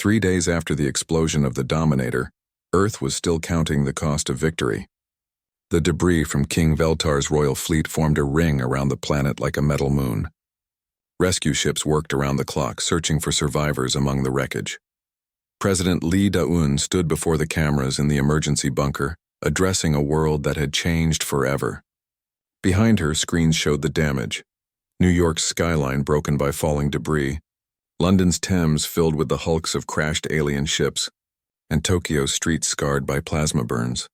3 days after the explosion of the Dominator, Earth was still counting the cost of victory. The debris from King Veltar's royal fleet formed a ring around the planet like a metal moon. Rescue ships worked around the clock, searching for survivors among the wreckage. President Lee Da-un stood before the cameras in the emergency bunker, addressing a world that had changed forever. Behind her, screens showed the damage. New York's skyline broken by falling debris, London's Thames filled with the hulks of crashed alien ships, and Tokyo's streets scarred by plasma burns.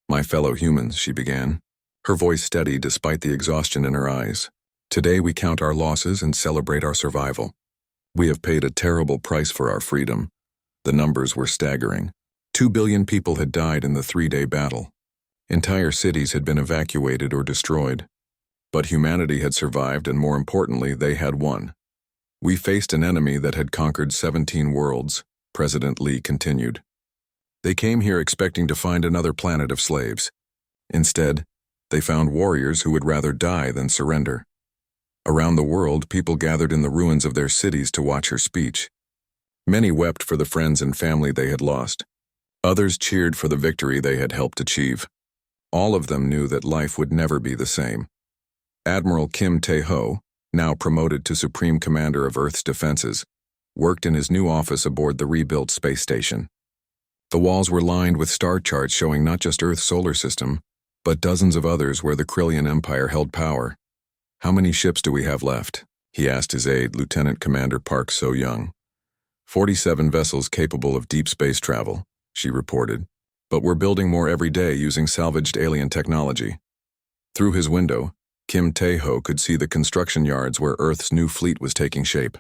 "My fellow humans," she began, her voice steady despite the exhaustion in her eyes. "Today we count our losses and celebrate our survival. We have paid a terrible price for our freedom." The numbers were staggering. 2 billion people had died in the 3-day battle. Entire cities had been evacuated or destroyed. But humanity had survived, and more importantly, they had won. "We faced an enemy that had conquered 17 worlds," President Lee continued. "They came here expecting to find another planet of slaves. Instead, they found warriors who would rather die than surrender." Around the world, people gathered in the ruins of their cities to watch her speech. Many wept for the friends and family they had lost. Others cheered for the victory they had helped achieve. All of them knew that life would never be the same. Admiral Kim Tae-ho, now promoted to Supreme Commander of Earth's defenses, worked in his new office aboard the rebuilt space station. The walls were lined with star charts showing not just Earth's solar system, but dozens of others where the Krillian Empire held power. "How many ships do we have left?" he asked his aide, Lieutenant Commander Park So-young. 47 vessels capable of deep space travel," she reported. "But we're building more every day using salvaged alien technology." Through his window, Kim Tae-ho could see the construction yards where Earth's new fleet was taking shape.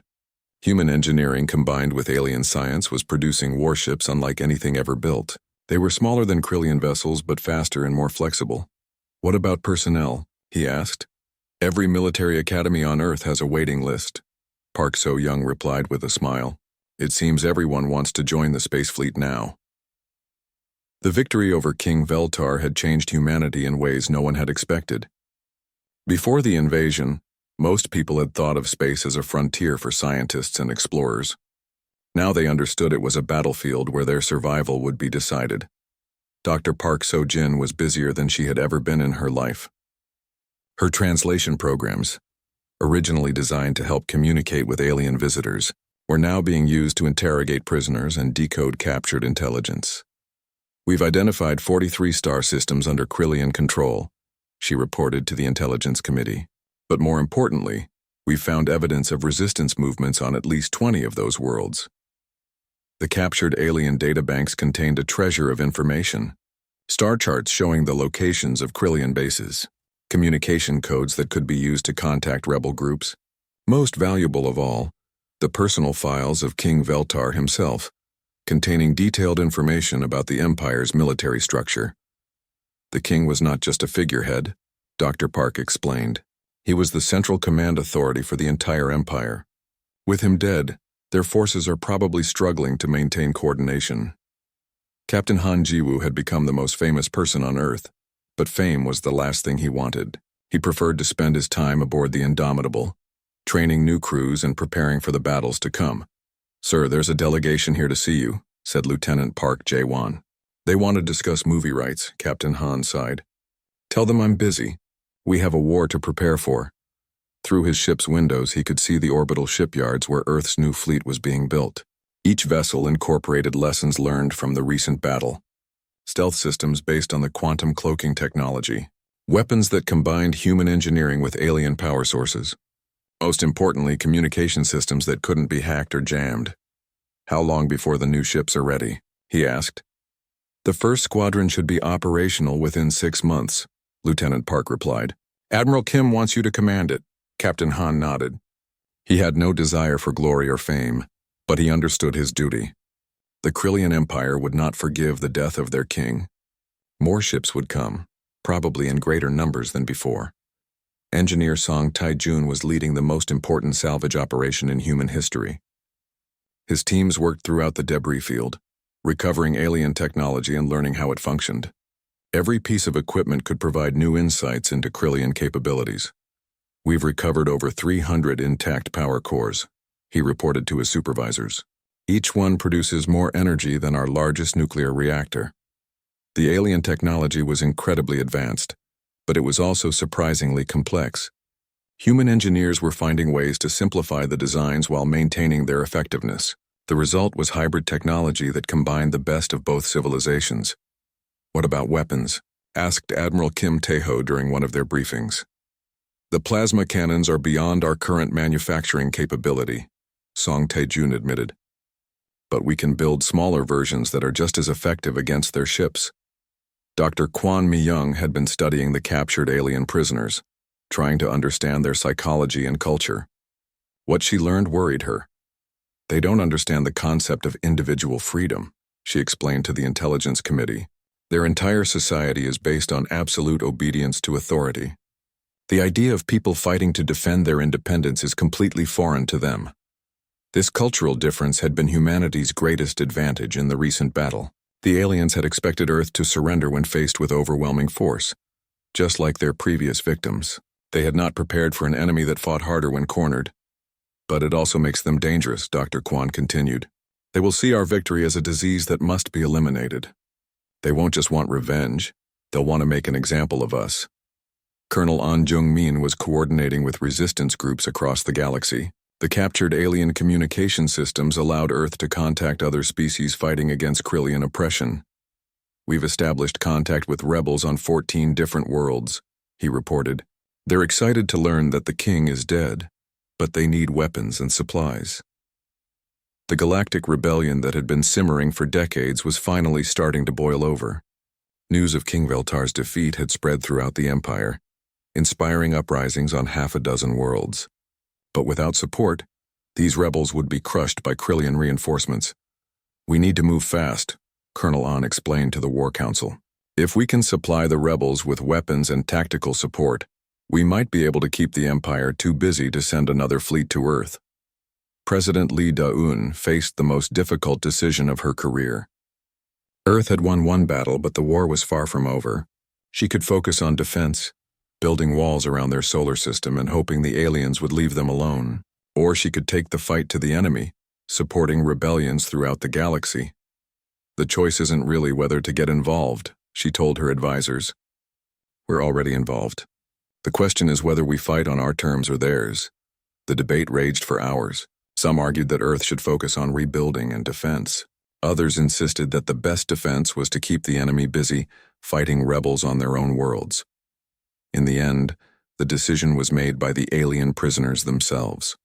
Human engineering combined with alien science was producing warships unlike anything ever built. They were smaller than Krillian vessels, but faster and more flexible. "What about personnel?" he asked. "Every military academy on Earth has a waiting list," Park So-young replied with a smile. "It seems everyone wants to join the space fleet now." The victory over King Veltar had changed humanity in ways no one had expected. Before the invasion, most people had thought of space as a frontier for scientists and explorers. Now they understood it was a battlefield where their survival would be decided. Dr. Park So-jin was busier than she had ever been in her life. Her translation programs, originally designed to help communicate with alien visitors, were now being used to interrogate prisoners and decode captured intelligence. "We've identified 43 star systems under Krillian control," she reported to the Intelligence Committee. "But more importantly, we've found evidence of resistance movements on at least 20 of those worlds." The captured alien databanks contained a treasure of information. Star charts showing the locations of Krillian bases, communication codes that could be used to contact rebel groups. Most valuable of all, the personal files of King Veltar himself, containing detailed information about the Empire's military structure. The king was not just a figurehead, Dr. Park explained. He was the central command authority for the entire Empire. With him dead, their forces are probably struggling to maintain coordination. Captain Han Ji-woo had become the most famous person on Earth, but fame was the last thing he wanted. He preferred to spend his time aboard the Indomitable, training new crews and preparing for the battles to come. "Sir, there's a delegation here to see you," said Lieutenant Park Jae-won. "They want to discuss movie rights," Captain Han sighed. "Tell them I'm busy. We have a war to prepare for." Through his ship's windows, he could see the orbital shipyards where Earth's new fleet was being built. Each vessel incorporated lessons learned from the recent battle. Stealth systems based on the quantum cloaking technology. Weapons that combined human engineering with alien power sources. Most importantly, communication systems that couldn't be hacked or jammed. "How long before the new ships are ready?" he asked. "The first squadron should be operational within 6 months," Lieutenant Park replied. "Admiral Kim wants you to command it." Captain Han nodded. He had no desire for glory or fame, but he understood his duty. The Krillian Empire would not forgive the death of their king. More ships would come, probably in greater numbers than before. Engineer Song Tae-jun was leading the most important salvage operation in human history. His teams worked throughout the debris field, recovering alien technology and learning how it functioned. Every piece of equipment could provide new insights into Krillian capabilities. "We've recovered over 300 intact power cores," he reported to his supervisors. Each one produces more energy than our largest nuclear reactor. The alien technology was incredibly advanced, but it was also surprisingly complex. Human engineers were finding ways to simplify the designs while maintaining their effectiveness. The result was hybrid technology that combined the best of both civilizations. "What about weapons?" asked Admiral Kim Tae-ho during one of their briefings. "The plasma cannons are beyond our current manufacturing capability," Song Tae-jun admitted. "But we can build smaller versions that are just as effective against their ships." Dr. Kwon Mi-young had been studying the captured alien prisoners, trying to understand their psychology and culture. What she learned worried her. "They don't understand the concept of individual freedom," she explained to the Intelligence Committee. "Their entire society is based on absolute obedience to authority. The idea of people fighting to defend their independence is completely foreign to them." This cultural difference had been humanity's greatest advantage in the recent battle. The aliens had expected Earth to surrender when faced with overwhelming force, just like their previous victims. They had not prepared for an enemy that fought harder when cornered. "But it also makes them dangerous," Dr. Kwon continued. "They will see our victory as a disease that must be eliminated. They won't just want revenge, they'll want to make an example of us." Colonel An Jung-min was coordinating with resistance groups across the galaxy. The captured alien communication systems allowed Earth to contact other species fighting against Krillian oppression. "We've established contact with rebels on 14 different worlds," he reported. "They're excited to learn that the king is dead, but they need weapons and supplies." The Galactic Rebellion that had been simmering for decades was finally starting to boil over. News of King Veltar's defeat had spread throughout the Empire, inspiring uprisings on half a dozen worlds. But without support, these rebels would be crushed by Krillian reinforcements. "We need to move fast," Colonel An explained to the War Council. "If we can supply the rebels with weapons and tactical support, we might be able to keep the Empire too busy to send another fleet to Earth." President Lee Da-eun faced the most difficult decision of her career. Earth had won one battle, but the war was far from over. She could focus on defense, building walls around their solar system and hoping the aliens would leave them alone. Or she could take the fight to the enemy, supporting rebellions throughout the galaxy. "The choice isn't really whether to get involved," she told her advisors. "We're already involved. The question is whether we fight on our terms or theirs." The debate raged for hours. Some argued that Earth should focus on rebuilding and defense. Others insisted that the best defense was to keep the enemy busy fighting rebels on their own worlds. In the end, the decision was made by the alien prisoners themselves.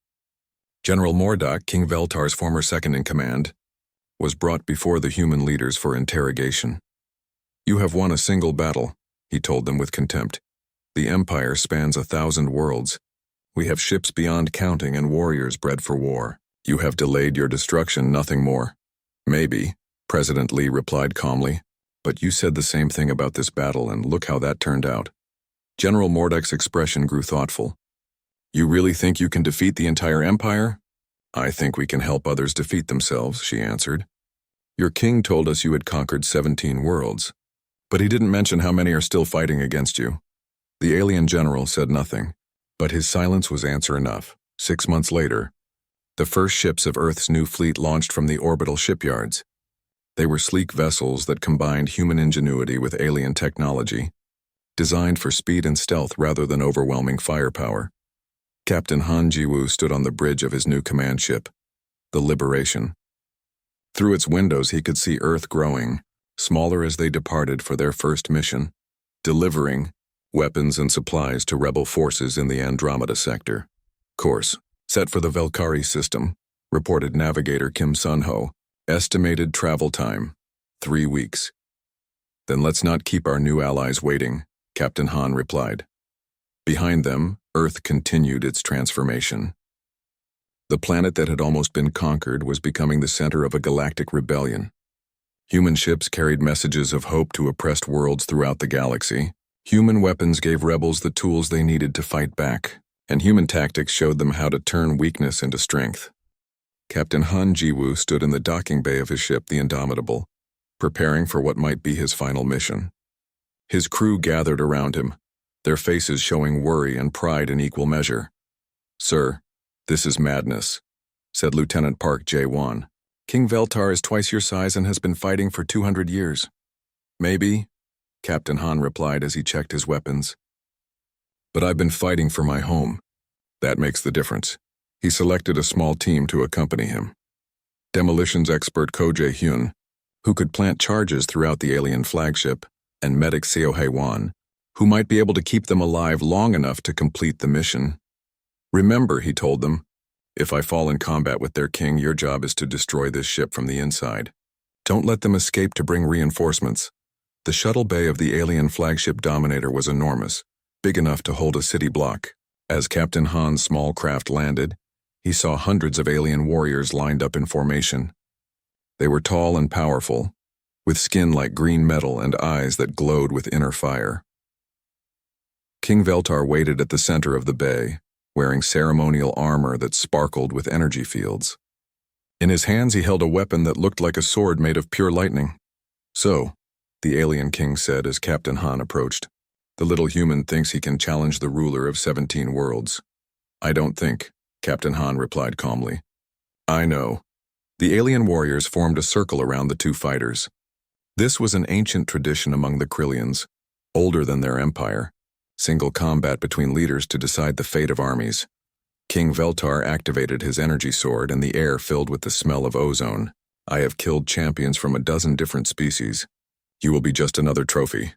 General Mordock, King Veltar's former second-in-command, was brought before the human leaders for interrogation. "You have won a single battle," he told them with contempt. "The Empire spans 1,000 worlds. We have ships beyond counting and warriors bred for war. You have delayed your destruction, nothing more." "Maybe," President Lee replied calmly, "but you said the same thing about this battle, and look how that turned out." General Mordock's expression grew thoughtful. "You really think you can defeat the entire Empire?" "I think we can help others defeat themselves," she answered. "Your king told us you had conquered 17 worlds, but he didn't mention how many are still fighting against you." The alien general said nothing, but his silence was answer enough. 6 months later, the first ships of Earth's new fleet launched from the orbital shipyards. They were sleek vessels that combined human ingenuity with alien technology, designed for speed and stealth rather than overwhelming firepower. Captain Han Ji-woo stood on the bridge of his new command ship, the Liberation. Through its windows he could see Earth growing, smaller as they departed for their first mission, delivering weapons and supplies to rebel forces in the Andromeda sector. "Course set for the Velkari system," reported navigator Kim Sun-ho. "Estimated travel time, 3 weeks." "Then let's not keep our new allies waiting," Captain Han replied. Behind them, Earth continued its transformation. The planet that had almost been conquered was becoming the center of a galactic rebellion. Human ships carried messages of hope to oppressed worlds throughout the galaxy. Human weapons gave rebels the tools they needed to fight back, and human tactics showed them how to turn weakness into strength. Captain Han Ji-woo stood in the docking bay of his ship, the Indomitable, preparing for what might be his final mission. His crew gathered around him, their faces showing worry and pride in equal measure. "Sir, this is madness," said Lieutenant Park Jae-won, King Veltar is twice your size and has been fighting for 200 years. Maybe, Captain Han replied as he checked his weapons. But I've been fighting for my home. That makes the difference. He selected a small team to accompany him. Demolitions expert Ko Jae-hyun, who could plant charges throughout the alien flagship, and medic Seo Hae-won, who might be able to keep them alive long enough to complete the mission. Remember, he told them, if I fall in combat with their king, your job is to destroy this ship from the inside. Don't let them escape to bring reinforcements. The shuttle bay of the alien flagship Dominator was enormous, big enough to hold a city block. As Captain Han's small craft landed, he saw hundreds of alien warriors lined up in formation. They were tall and powerful, with skin like green metal and eyes that glowed with inner fire. King Veltar waited at the center of the bay, wearing ceremonial armor that sparkled with energy fields. In his hands he held a weapon that looked like a sword made of pure lightning. So, the alien king said as Captain Han approached, the little human thinks he can challenge the ruler of 17 worlds. I don't think, Captain Han replied calmly. I know. The alien warriors formed a circle around the two fighters. This was an ancient tradition among the Krillians, older than their empire. Single combat between leaders to decide the fate of armies. King Veltar activated his energy sword and the air filled with the smell of ozone. I have killed champions from a dozen different species. You will be just another trophy.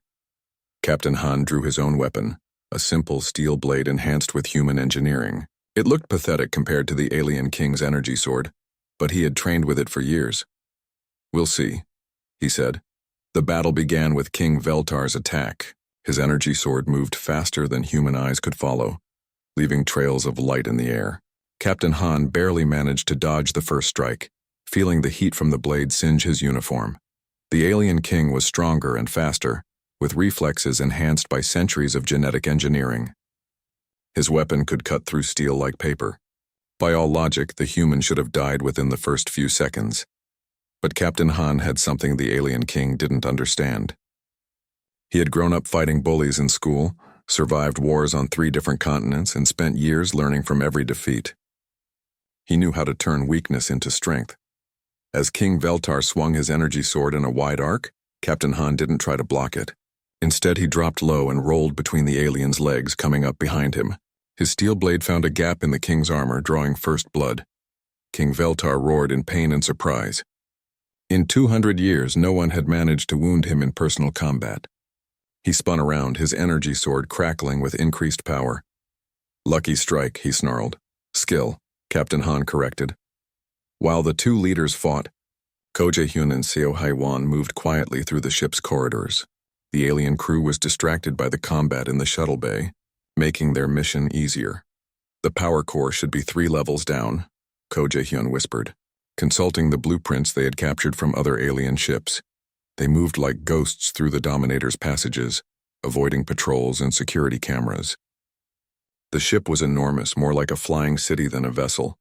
Captain Han drew his own weapon, a simple steel blade enhanced with human engineering. It looked pathetic compared to the alien king's energy sword, but he had trained with it for years. We'll see, he said. The battle began with King Veltar's attack. His energy sword moved faster than human eyes could follow, leaving trails of light in the air. Captain Han barely managed to dodge the first strike, feeling the heat from the blade singe his uniform. The alien king was stronger and faster, with reflexes enhanced by centuries of genetic engineering. His weapon could cut through steel like paper. By all logic, the human should have died within the first few seconds. But Captain Han had something the alien king didn't understand. He had grown up fighting bullies in school, survived wars on 3 different continents, and spent years learning from every defeat. He knew how to turn weakness into strength. As King Veltar swung his energy sword in a wide arc, Captain Han didn't try to block it. Instead, he dropped low and rolled between the alien's legs, coming up behind him. His steel blade found a gap in the king's armor, drawing first blood. King Veltar roared in pain and surprise. In 200 years, no one had managed to wound him in personal combat. He spun around, his energy sword crackling with increased power. Lucky strike, he snarled. Skill, Captain Han corrected. While the two leaders fought, Ko Jae-hyun and Seo Hae-won moved quietly through the ship's corridors. The alien crew was distracted by the combat in the shuttle bay, making their mission easier. The power core should be 3 levels down, Ko Jae-hyun whispered, consulting the blueprints they had captured from other alien ships. They moved like ghosts through the Dominator's passages, avoiding patrols and security cameras. The ship was enormous, more like a flying city than a vessel,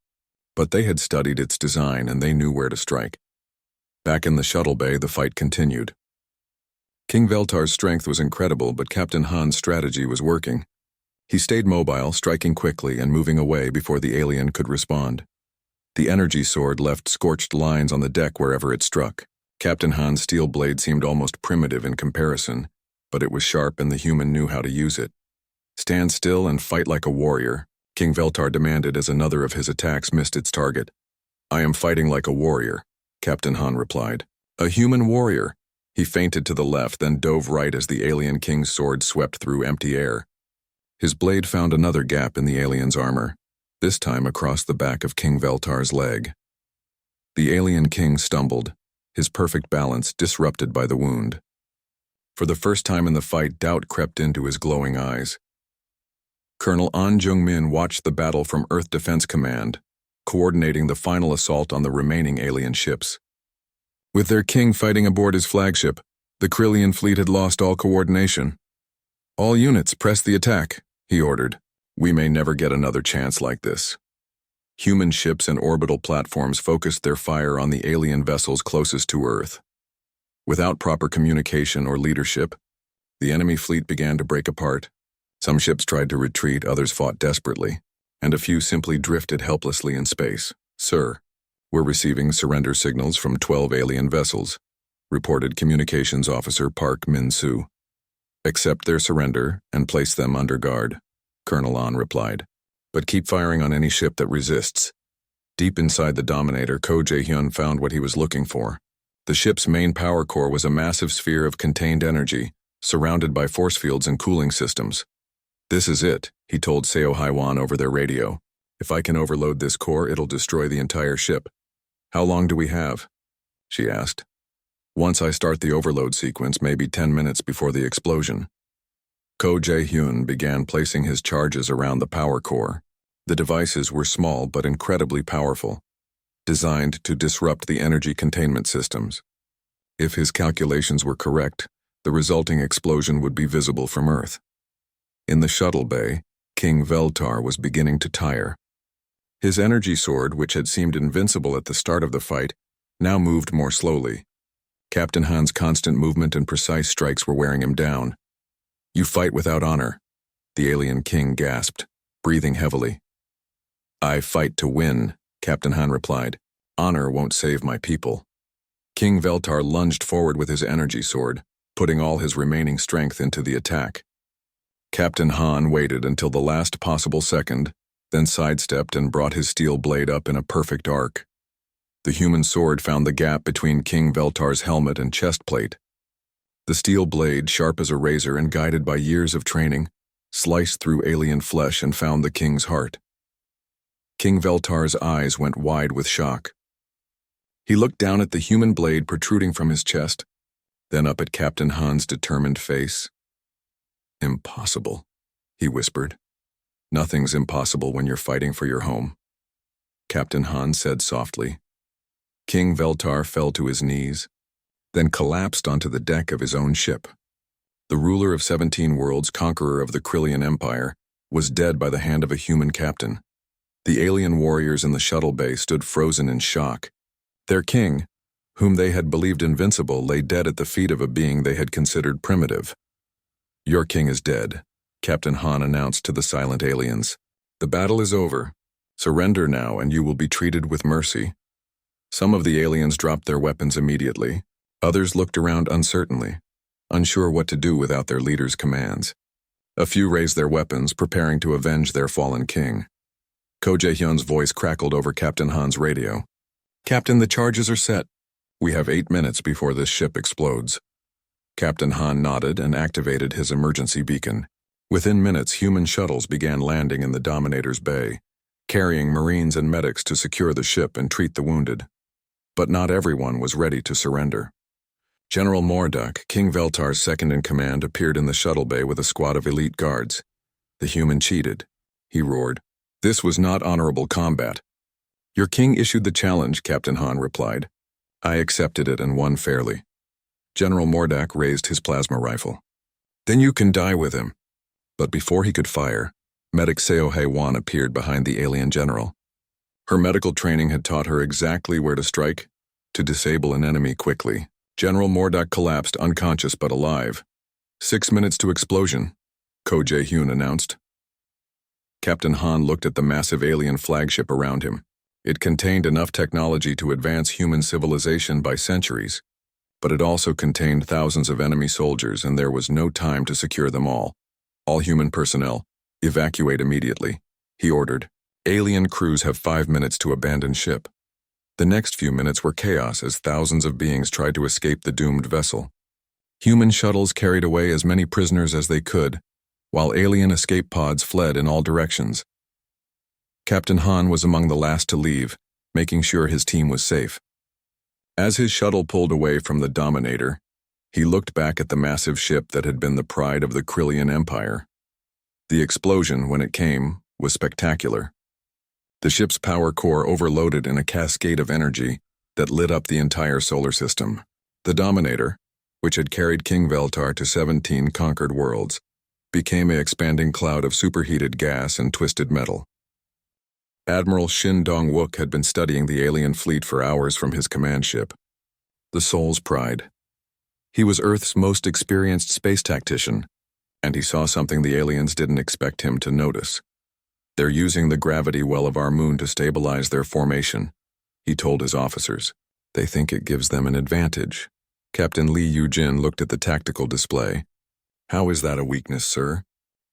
but they had studied its design and they knew where to strike. Back in the shuttle bay, the fight continued. King Veltar's strength was incredible, but Captain Han's strategy was working. He stayed mobile, striking quickly and moving away before the alien could respond. The energy sword left scorched lines on the deck wherever it struck. Captain Han's steel blade seemed almost primitive in comparison, but it was sharp and the human knew how to use it. Stand still and fight like a warrior, King Veltar demanded as another of his attacks missed its target. I am fighting like a warrior, Captain Han replied. A human warrior. He feinted to the left, then dove right as the alien king's sword swept through empty air. His blade found another gap in the alien's armor, this time across the back of King Veltar's leg. The alien king stumbled, his perfect balance disrupted by the wound. For the first time in the fight, doubt crept into his glowing eyes. Colonel An Jung-min watched the battle from Earth Defense Command, coordinating the final assault on the remaining alien ships. With their king fighting aboard his flagship, the Krillian fleet had lost all coordination. All units, press the attack, he ordered. We may never get another chance like this. Human ships and orbital platforms focused their fire on the alien vessels closest to Earth. Without proper communication or leadership, the enemy fleet began to break apart. Some ships tried to retreat, others fought desperately, and a few simply drifted helplessly in space. Sir, "We're receiving surrender signals from 12 alien vessels," reported Communications Officer Park Min-soo. "Accept their surrender and place them under guard," Colonel An replied. "But keep firing on any ship that resists." Deep inside the Dominator, Ko Jae-hyun found what he was looking for. The ship's main power core was a massive sphere of contained energy, surrounded by force fields and cooling systems. "This is it," he told Seo Haiwan over their radio. "If I can overload this core, it'll destroy the entire ship." "How long do we have?" she asked. "Once I start the overload sequence, maybe 10 minutes before the explosion." Ko Jae-hyun began placing his charges around the power core. The devices were small but incredibly powerful, designed to disrupt the energy containment systems. If his calculations were correct, the resulting explosion would be visible from Earth. In the shuttle bay, King Veltar was beginning to tire. His energy sword, which had seemed invincible at the start of the fight, now moved more slowly. Captain Han's constant movement and precise strikes were wearing him down. "You fight without honor," the alien king gasped, breathing heavily. "I fight to win," Captain Han replied. "Honor won't save my people." King Veltar lunged forward with his energy sword, putting all his remaining strength into the attack. Captain Han waited until the last possible second, then sidestepped and brought his steel blade up in a perfect arc. The human sword found the gap between King Veltar's helmet and chest plate. The steel blade, sharp as a razor and guided by years of training, sliced through alien flesh and found the king's heart. King Veltar's eyes went wide with shock. He looked down at the human blade protruding from his chest, then up at Captain Han's determined face. "Impossible," he whispered. "Nothing's impossible when you're fighting for your home," Captain Han said softly. King Veltar fell to his knees, then collapsed onto the deck of his own ship. The ruler of 17 worlds, conqueror of the Krillian Empire, was dead by the hand of a human captain. The alien warriors in the shuttle bay stood frozen in shock. Their king, whom they had believed invincible, lay dead at the feet of a being they had considered primitive. "Your king is dead," Captain Han announced to the silent aliens. "The battle is over. Surrender now and you will be treated with mercy." Some of the aliens dropped their weapons immediately. Others looked around uncertainly, unsure what to do without their leader's commands. A few raised their weapons, preparing to avenge their fallen king. Ko Jae-hyun's voice crackled over Captain Han's radio. "Captain, the charges are set. We have 8 minutes before this ship explodes." Captain Han nodded and activated his emergency beacon. Within minutes, human shuttles began landing in the Dominator's bay, carrying Marines and medics to secure the ship and treat the wounded. But not everyone was ready to surrender. General Morduk, King Veltar's second-in-command, appeared in the shuttle bay with a squad of elite guards. "The human cheated," he roared. "This was not honorable combat." "Your king issued the challenge," Captain Han replied. "I accepted it and won fairly." General Morduk raised his plasma rifle. "Then you can die with him." But before he could fire, medic Seo Haiwan appeared behind the alien general. Her medical training had taught her exactly where to strike, to disable an enemy quickly. General Morduk collapsed, unconscious but alive. 6 minutes to explosion, Ko Jae-hyun announced. Captain Han looked at the massive alien flagship around him. It contained enough technology to advance human civilization by centuries, but it also contained thousands of enemy soldiers, and there was no time to secure them all. "All human personnel, evacuate immediately," he ordered. "Alien crews have 5 minutes to abandon ship." The next few minutes were chaos as thousands of beings tried to escape the doomed vessel. Human shuttles carried away as many prisoners as they could, while alien escape pods fled in all directions. Captain Han was among the last to leave, making sure his team was safe. As his shuttle pulled away from the Dominator, he looked back at the massive ship that had been the pride of the Krillian Empire. The explosion, when it came, was spectacular. The ship's power core overloaded in a cascade of energy that lit up the entire solar system. The Dominator, which had carried King Veltar to 17 conquered worlds, became an expanding cloud of superheated gas and twisted metal. Admiral Shin Dong-wook had been studying the alien fleet for hours from his command ship, the Soul's Pride. He was Earth's most experienced space tactician, and he saw something the aliens didn't expect him to notice. "They're using the gravity well of our moon to stabilize their formation," he told his officers. They think it gives them an advantage. Captain Li Yujin looked at the tactical display. How is that a weakness, sir?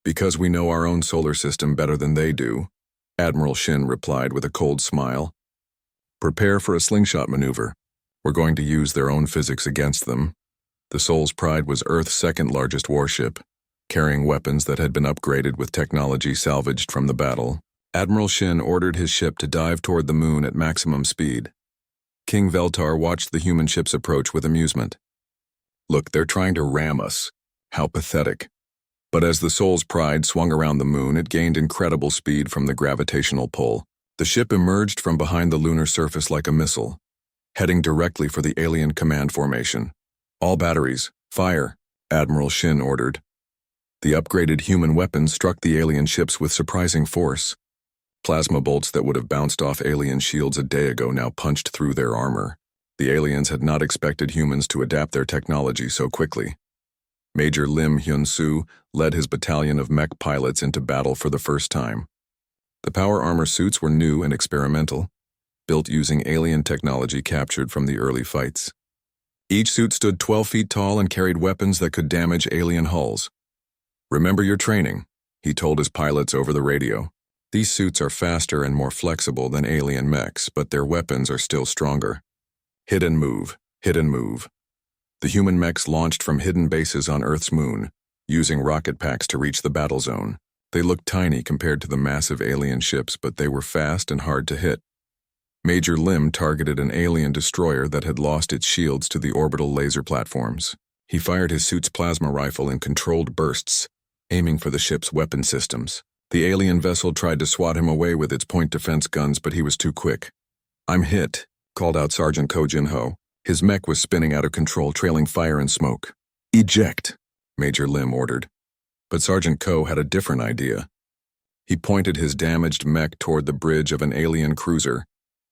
Because we know our own solar system better than they do, Admiral Shin replied with a cold smile. Prepare for a slingshot maneuver. We're going to use their own physics against them. The Soul's Pride was Earth's second largest warship, carrying weapons that had been upgraded with technology salvaged from the battle. Admiral Shin ordered his ship to dive toward the moon at maximum speed. King Veltar watched the human ship's approach with amusement. Look, they're trying to ram us. How pathetic. But as the Soul's Pride swung around the moon, it gained incredible speed from the gravitational pull. The ship emerged from behind the lunar surface like a missile, heading directly for the alien command formation. All batteries, fire, Admiral Shin ordered. The upgraded human weapons struck the alien ships with surprising force. Plasma bolts that would have bounced off alien shields a day ago now punched through their armor. The aliens had not expected humans to adapt their technology so quickly. Major Lim Hyun-soo led his battalion of mech pilots into battle for the first time. The power armor suits were new and experimental, built using alien technology captured from the early fights. Each suit stood 12 feet tall and carried weapons that could damage alien hulls. Remember your training, he told his pilots over the radio. These suits are faster and more flexible than alien mechs, but their weapons are still stronger. Hit and move, hit and move. The human mechs launched from hidden bases on Earth's moon, using rocket packs to reach the battle zone. They looked tiny compared to the massive alien ships, but they were fast and hard to hit. Major Lim targeted an alien destroyer that had lost its shields to the orbital laser platforms. He fired his suit's plasma rifle in controlled bursts, aiming for the ship's weapon systems. The alien vessel tried to swat him away with its point defense guns, but he was too quick. I'm hit, called out Sergeant Ko Jin-ho. His mech was spinning out of control, trailing fire and smoke. Eject, Major Lim ordered. But Sergeant Ko had a different idea. He pointed his damaged mech toward the bridge of an alien cruiser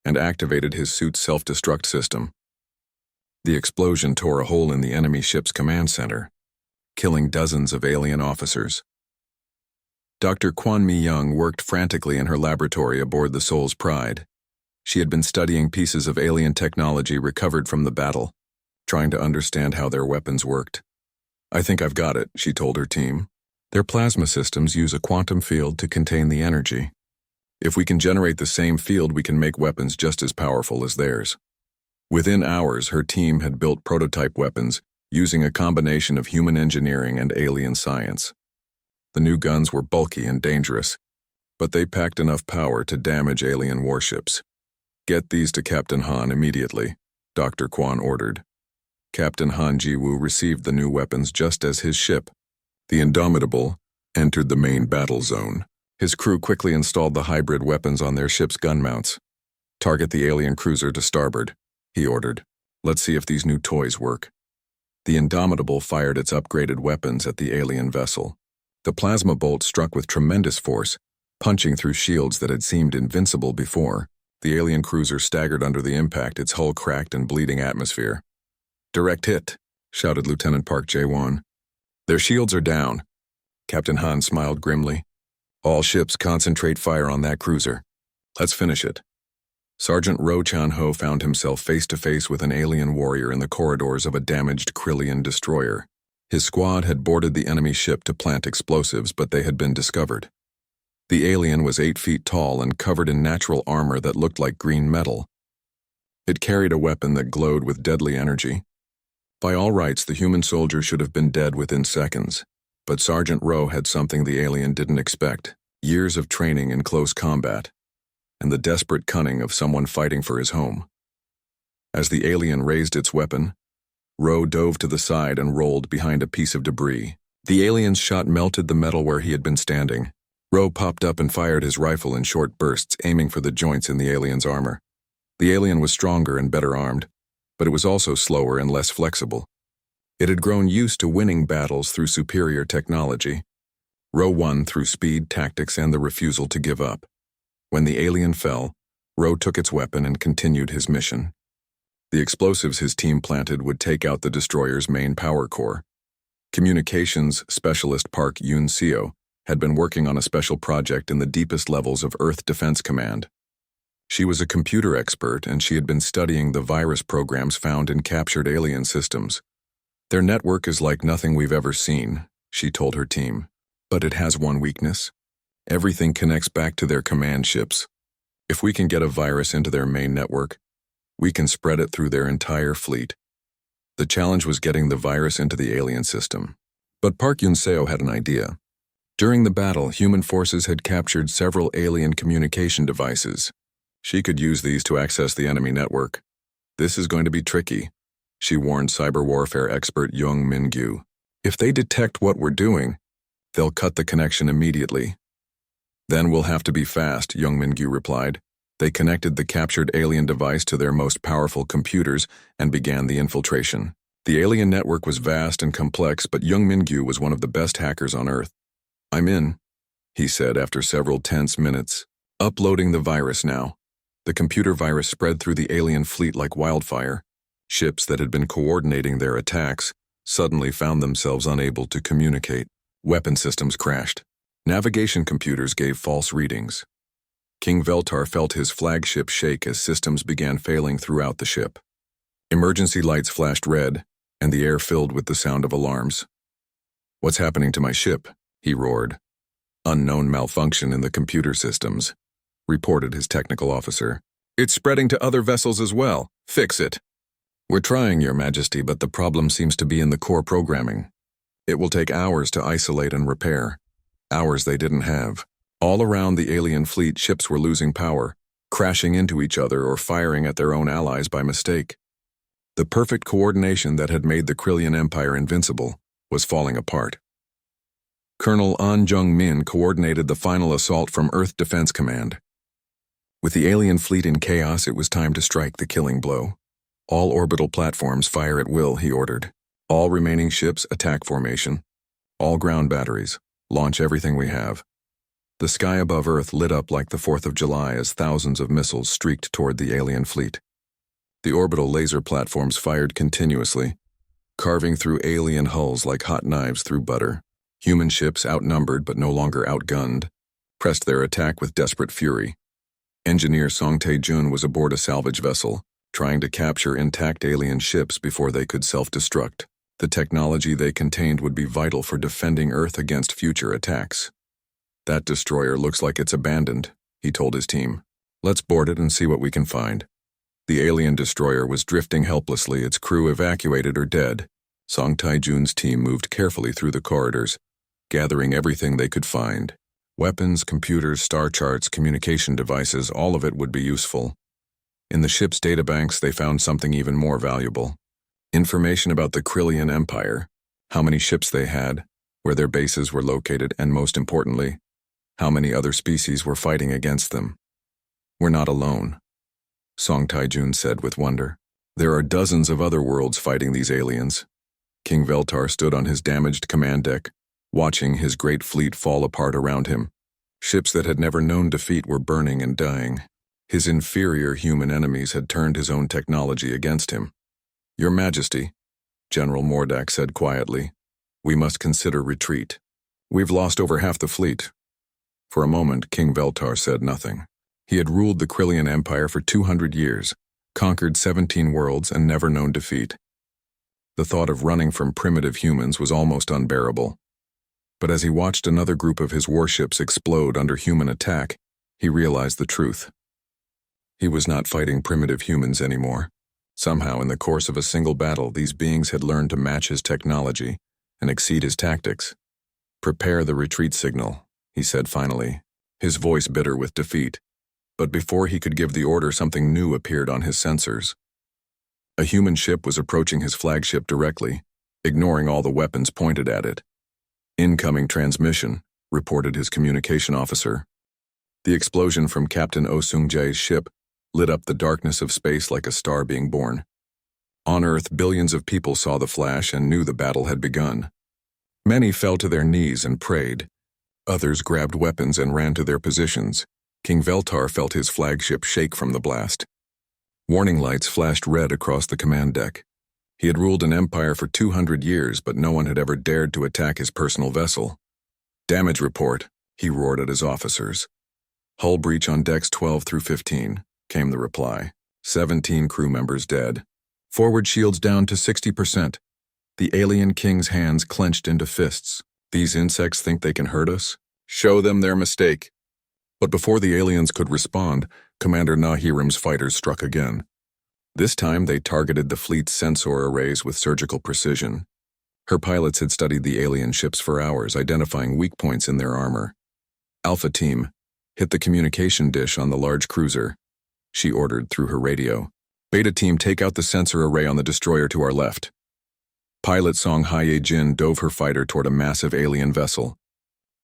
and activated his suit's self-destruct system. The explosion tore a hole in the enemy ship's command center, killing dozens of alien officers. Dr. Kwon Mi-young worked frantically in her laboratory aboard the Soul's Pride. She had been studying pieces of alien technology recovered from the battle, trying to understand how their weapons worked. I think I've got it, she told her team. Their plasma systems use a quantum field to contain the energy. If we can generate the same field, we can make weapons just as powerful as theirs. Within hours, her team had built prototype weapons using a combination of human engineering and alien science. The new guns were bulky and dangerous, but they packed enough power to damage alien warships. Get these to Captain Han immediately, Dr. Kwon ordered. Captain Han Ji-woo received the new weapons just as his ship, the Indomitable, entered the main battle zone. His crew quickly installed the hybrid weapons on their ship's gun mounts. Target the alien cruiser to starboard, he ordered. Let's see if these new toys work. The Indomitable fired its upgraded weapons at the alien vessel. The plasma bolt struck with tremendous force, punching through shields that had seemed invincible before. The alien cruiser staggered under the impact, its hull cracked and bleeding atmosphere. Direct hit, shouted Lieutenant Park Jae-won. Their shields are down. Captain Han smiled grimly. All ships concentrate fire on that cruiser. Let's finish it. Sergeant Ro Chan-ho found himself face-to-face with an alien warrior in the corridors of a damaged Krillian destroyer. His squad had boarded the enemy ship to plant explosives, but they had been discovered. The alien was 8 feet tall and covered in natural armor that looked like green metal. It carried a weapon that glowed with deadly energy. By all rights, the human soldier should have been dead within seconds, but Sergeant Ro had something the alien didn't expect: years of training in close combat, and the desperate cunning of someone fighting for his home. As the alien raised its weapon, Ro dove to the side and rolled behind a piece of debris. The alien's shot melted the metal where he had been standing. Ro popped up and fired his rifle in short bursts, aiming for the joints in the alien's armor. The alien was stronger and better armed, but it was also slower and less flexible. It had grown used to winning battles through superior technology. Ro won through speed, tactics, and the refusal to give up. When the alien fell, Ro took its weapon and continued his mission. The explosives his team planted would take out the destroyer's main power core. Communications specialist Park Yoon-seo had been working on a special project in the deepest levels of Earth Defense Command. She was a computer expert, and she had been studying the virus programs found in captured alien systems. Their network is like nothing we've ever seen, she told her team. But it has one weakness. Everything connects back to their command ships. If we can get a virus into their main network, we can spread it through their entire fleet. The challenge was getting the virus into the alien system. But Park Yun-seo had an idea. During the battle, human forces had captured several alien communication devices. She could use these to access the enemy network. This is going to be tricky, she warned cyber warfare expert Young Min-gyu. If they detect what we're doing, they'll cut the connection immediately. Then we'll have to be fast, Young Min-gyu replied. They connected the captured alien device to their most powerful computers and began the infiltration. The alien network was vast and complex, but Young Min-gyu was one of the best hackers on Earth. I'm in, he said after several tense minutes. Uploading the virus now. The computer virus spread through the alien fleet like wildfire. Ships that had been coordinating their attacks suddenly found themselves unable to communicate. Weapon systems crashed. Navigation computers gave false readings. King Veltar felt his flagship shake as systems began failing throughout the ship. Emergency lights flashed red, and the air filled with the sound of alarms. What's happening to my ship? He roared. Unknown malfunction in the computer systems, reported his technical officer. It's spreading to other vessels as well. Fix it. We're trying, Your Majesty, but the problem seems to be in the core programming. It will take hours to isolate and repair. Hours they didn't have. All around the alien fleet, ships were losing power, crashing into each other or firing at their own allies by mistake. The perfect coordination that had made the Krillian Empire invincible was falling apart. Colonel An Jung-min coordinated the final assault from Earth Defense Command. With the alien fleet in chaos, it was time to strike the killing blow. All orbital platforms fire at will, he ordered. All remaining ships, attack formation. All ground batteries, launch everything we have. The sky above Earth lit up like the 4th of July as thousands of missiles streaked toward the alien fleet. The orbital laser platforms fired continuously, carving through alien hulls like hot knives through butter. Human ships, outnumbered but no longer outgunned, pressed their attack with desperate fury. Engineer Song Tae-jun was aboard a salvage vessel, trying to capture intact alien ships before they could self-destruct. The technology they contained would be vital for defending Earth against future attacks. That destroyer looks like it's abandoned, he told his team. Let's board it and see what we can find. The alien destroyer was drifting helplessly, its crew evacuated or dead. Song Tae-jun's team moved carefully through the corridors, gathering everything they could find. Weapons, computers, star charts, communication devices, all of it would be useful. In the ship's databanks, they found something even more valuable. Information about the Krillian Empire, how many ships they had, where their bases were located, and most importantly, how many other species were fighting against them. We're not alone, Song Tae-jun said with wonder. There are dozens of other worlds fighting these aliens. King Veltar stood on his damaged command deck, watching his great fleet fall apart around him. Ships that had never known defeat were burning and dying. His inferior human enemies had turned his own technology against him. Your Majesty, General Mordak said quietly, we must consider retreat. We've lost over half the fleet. For a moment, King Veltar said nothing. He had ruled the Krillian Empire for 200 years, conquered 17 worlds, and never known defeat. The thought of running from primitive humans was almost unbearable. But as he watched another group of his warships explode under human attack, he realized the truth. He was not fighting primitive humans anymore. Somehow, in the course of a single battle, these beings had learned to match his technology and exceed his tactics. Prepare the retreat signal, he said finally, his voice bitter with defeat. But before he could give the order, something new appeared on his sensors. A human ship was approaching his flagship directly, ignoring all the weapons pointed at it. Incoming transmission, reported his communication officer. The explosion from Captain Oh Seung-jae's ship lit up the darkness of space like a star being born. On Earth, billions of people saw the flash and knew the battle had begun. Many fell to their knees and prayed. Others grabbed weapons and ran to their positions. King Veltar felt his flagship shake from the blast. Warning lights flashed red across the command deck. He had ruled an empire for 200 years, but no one had ever dared to attack his personal vessel. Damage report, he roared at his officers. Hull breach on decks 12 through 15. came the reply. 17 crew members dead. Forward shields down to 60%. The alien king's hands clenched into fists. These insects think they can hurt us? Show them their mistake. But before the aliens could respond, Commander Nahirim's fighters struck again. This time they targeted the fleet's sensor arrays with surgical precision. Her pilots had studied the alien ships for hours, identifying weak points in their armor. Alpha Team, hit the communication dish on the large cruiser, she ordered through her radio. Beta Team, take out the sensor array on the destroyer to our left. Pilot Song Haye-jin dove her fighter toward a massive alien vessel.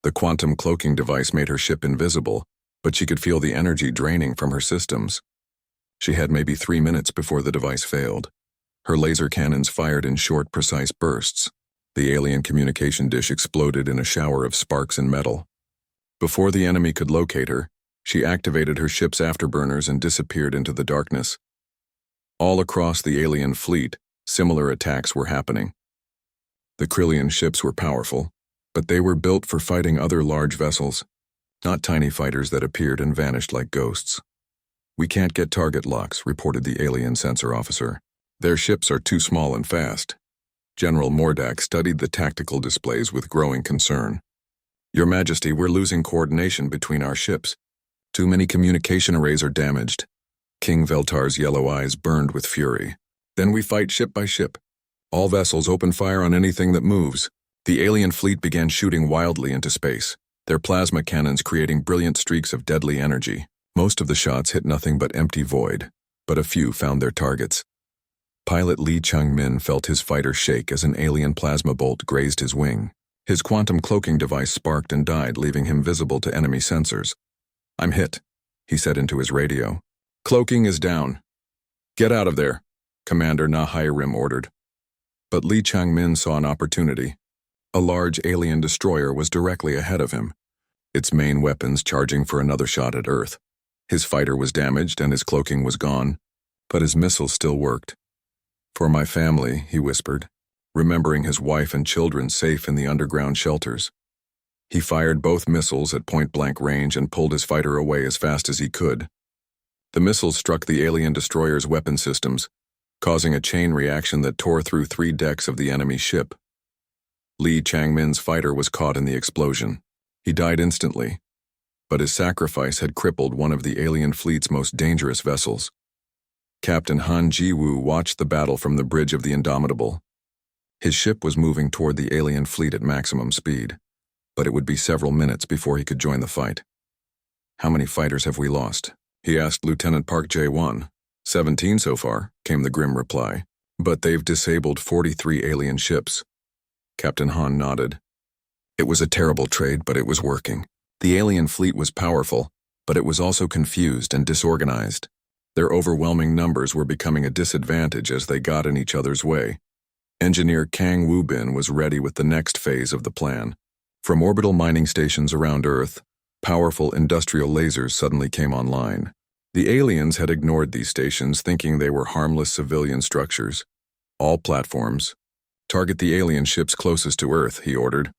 The quantum cloaking device made her ship invisible, but she could feel the energy draining from her systems. She had maybe 3 minutes before the device failed. Her laser cannons fired in short, precise bursts. The alien communication dish exploded in a shower of sparks and metal. Before the enemy could locate her, she activated her ship's afterburners and disappeared into the darkness. All across the alien fleet, similar attacks were happening. The Krillian ships were powerful, but they were built for fighting other large vessels, not tiny fighters that appeared and vanished like ghosts. We can't get target locks, reported the alien sensor officer. Their ships are too small and fast. General Mordak studied the tactical displays with growing concern. Your Majesty, we're losing coordination between our ships. Too many communication arrays are damaged. King Veltar's yellow eyes burned with fury. Then we fight ship by ship. All vessels open fire on anything that moves. The alien fleet began shooting wildly into space, their plasma cannons creating brilliant streaks of deadly energy. Most of the shots hit nothing but empty void, but a few found their targets. Pilot Lee Chung-min felt his fighter shake as an alien plasma bolt grazed his wing. His quantum cloaking device sparked and died, leaving him visible to enemy sensors. I'm hit, he said into his radio. Cloaking is down. Get out of there, Commander Nahirim ordered. But Lee Chung-min saw an opportunity. A large alien destroyer was directly ahead of him, its main weapons charging for another shot at Earth. His fighter was damaged and his cloaking was gone, but his missiles still worked. For my family, he whispered, remembering his wife and children safe in the underground shelters. He fired both missiles at point-blank range and pulled his fighter away as fast as he could. The missiles struck the alien destroyer's weapon systems, causing a chain reaction that tore through 3 decks of the enemy ship. Lee Chang-min's fighter was caught in the explosion. He died instantly, but his sacrifice had crippled one of the alien fleet's most dangerous vessels. Captain Han Ji-woo watched the battle from the bridge of the Indomitable. His ship was moving toward the alien fleet at maximum speed, but it would be several minutes before he could join the fight. How many fighters have we lost? He asked Lieutenant Park Jae-won. 17 so far, came the grim reply. But they've disabled 43 alien ships. Captain Han nodded. It was a terrible trade, but it was working. The alien fleet was powerful, but it was also confused and disorganized. Their overwhelming numbers were becoming a disadvantage as they got in each other's way. Engineer Kang Woo-bin was ready with the next phase of the plan. From orbital mining stations around Earth, powerful industrial lasers suddenly came online. The aliens had ignored these stations, thinking they were harmless civilian structures. All platforms. Target the alien ships closest to Earth, he ordered.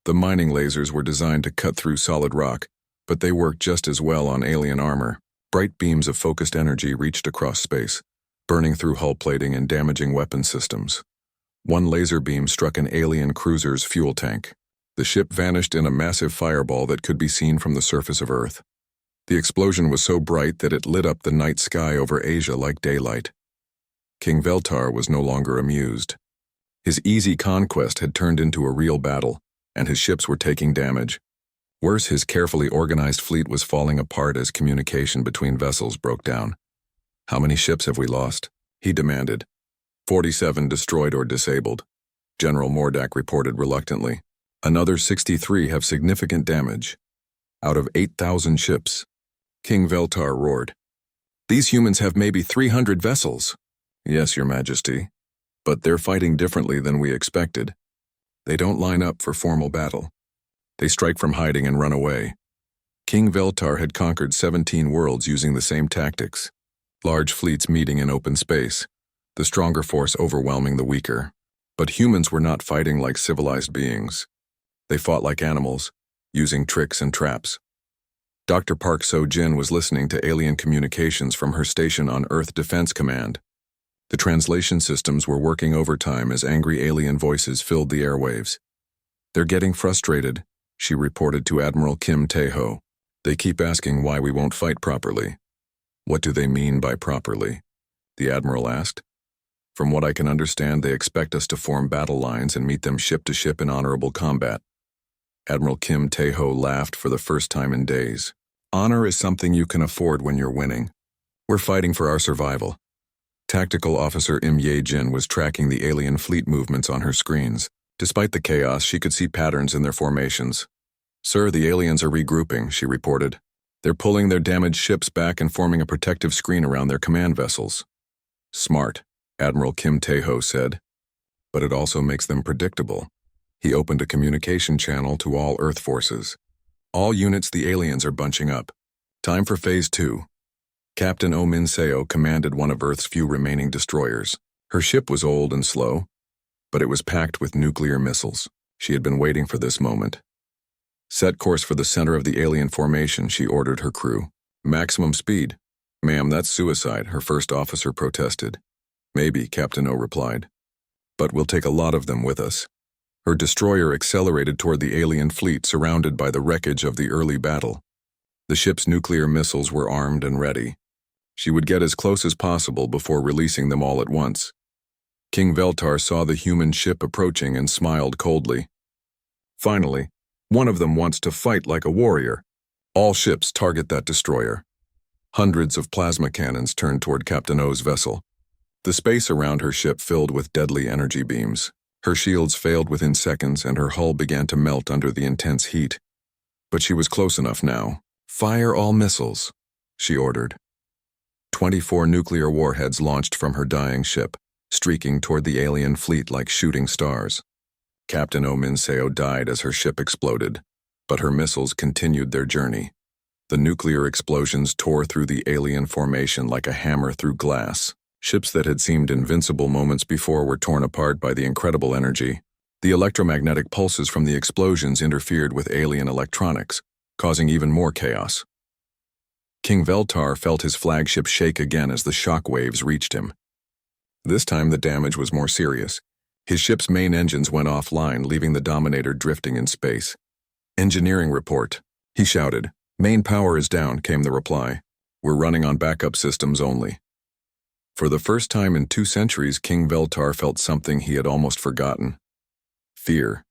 The mining lasers were designed to cut through solid rock, but they worked just as well on alien armor. Bright beams of focused energy reached across space, burning through hull plating and damaging weapon systems. One laser beam struck an alien cruiser's fuel tank. The ship vanished in a massive fireball that could be seen from the surface of Earth. The explosion was so bright that it lit up the night sky over Asia like daylight. King Veltar was no longer amused. His easy conquest had turned into a real battle, and his ships were taking damage. Worse, his carefully organized fleet was falling apart as communication between vessels broke down. How many ships have we lost? He demanded. 47 destroyed or disabled. General Mordak reported reluctantly. Another 63 have significant damage. Out of 8,000 ships. King Veltar roared. These humans have maybe 300 vessels. Yes, Your Majesty. But they're fighting differently than we expected. They don't line up for formal battle. They strike from hiding and run away. King Veltar had conquered 17 worlds using the same tactics. Large fleets meeting in open space, the stronger force overwhelming the weaker. But humans were not fighting like civilized beings. They fought like animals, using tricks and traps. Dr. Park So-jin was listening to alien communications from her station on Earth Defense Command. The translation systems were working overtime as angry alien voices filled the airwaves. "They're getting frustrated," she reported to Admiral Kim Tae-ho. "They keep asking why we won't fight properly." "What do they mean by properly?" the Admiral asked. "From what I can understand, they expect us to form battle lines and meet them ship to ship in honorable combat." Admiral Kim Tae-ho laughed for the first time in days. "Honor is something you can afford when you're winning. We're fighting for our survival." Tactical Officer Im Ye-jin was tracking the alien fleet movements on her screens. Despite the chaos, she could see patterns in their formations. "Sir, the aliens are regrouping," she reported. "They're pulling their damaged ships back and forming a protective screen around their command vessels." "Smart," Admiral Kim Tae-ho said. "But it also makes them predictable." He opened a communication channel to all Earth forces. "All units, the aliens are bunching up. Time for Phase 2. Captain Oh Min-seo commanded one of Earth's few remaining destroyers. Her ship was old and slow, but it was packed with nuclear missiles. She had been waiting for this moment. "Set course for the center of the alien formation," she ordered her crew. "Maximum speed." "Ma'am, that's suicide," her first officer protested. "Maybe," Captain O replied. "But we'll take a lot of them with us." Her destroyer accelerated toward the alien fleet, surrounded by the wreckage of the early battle. The ship's nuclear missiles were armed and ready. She would get as close as possible before releasing them all at once. King Veltar saw the human ship approaching and smiled coldly. "Finally, one of them wants to fight like a warrior. All ships target that destroyer." Hundreds of plasma cannons turned toward Captain O's vessel. The space around her ship filled with deadly energy beams. Her shields failed within seconds and her hull began to melt under the intense heat. But she was close enough now. "Fire all missiles," she ordered. 24 nuclear warheads launched from her dying ship, streaking toward the alien fleet like shooting stars. Captain Oh Min-seo died as her ship exploded, but her missiles continued their journey. The nuclear explosions tore through the alien formation like a hammer through glass. Ships that had seemed invincible moments before were torn apart by the incredible energy. The electromagnetic pulses from the explosions interfered with alien electronics, causing even more chaos. King Veltar felt his flagship shake again as the shock waves reached him. This time the damage was more serious. His ship's main engines went offline, leaving the Dominator drifting in space. "Engineering report," he shouted. "Main power is down," came the reply. "We're running on backup systems only." For the first time in 2 centuries, King Veltar felt something he had almost forgotten. Fear.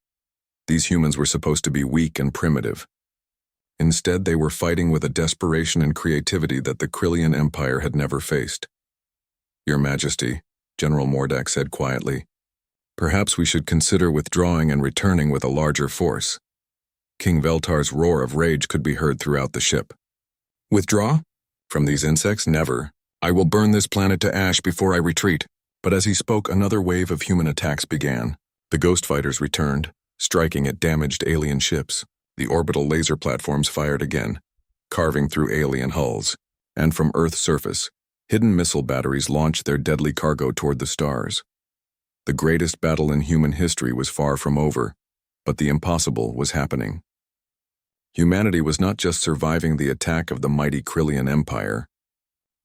These humans were supposed to be weak and primitive. Instead, they were fighting with a desperation and creativity that the Krillian Empire had never faced. "Your Majesty," General Mordak said quietly, "perhaps we should consider withdrawing and returning with a larger force." King Veltar's roar of rage could be heard throughout the ship. "Withdraw? From these insects? Never. I will burn this planet to ash before I retreat." But as he spoke, another wave of human attacks began. The ghost fighters returned, striking at damaged alien ships. The orbital laser platforms fired again, carving through alien hulls. And from Earth's surface, hidden missile batteries launched their deadly cargo toward the stars. The greatest battle in human history was far from over, but the impossible was happening. Humanity was not just surviving the attack of the mighty Krillian Empire.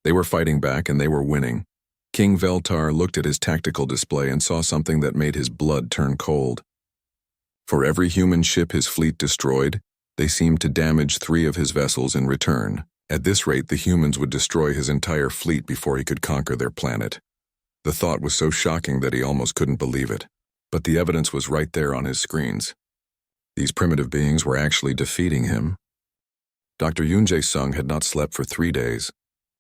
They were fighting back and they were winning. King Veltar looked at his tactical display and saw something that made his blood turn cold. For every human ship his fleet destroyed, they seemed to damage 3 of his vessels in return. At this rate, the humans would destroy his entire fleet before he could conquer their planet. The thought was so shocking that he almost couldn't believe it. But the evidence was right there on his screens. These primitive beings were actually defeating him. Dr. Yoon Jae-sung had not slept for 3 days.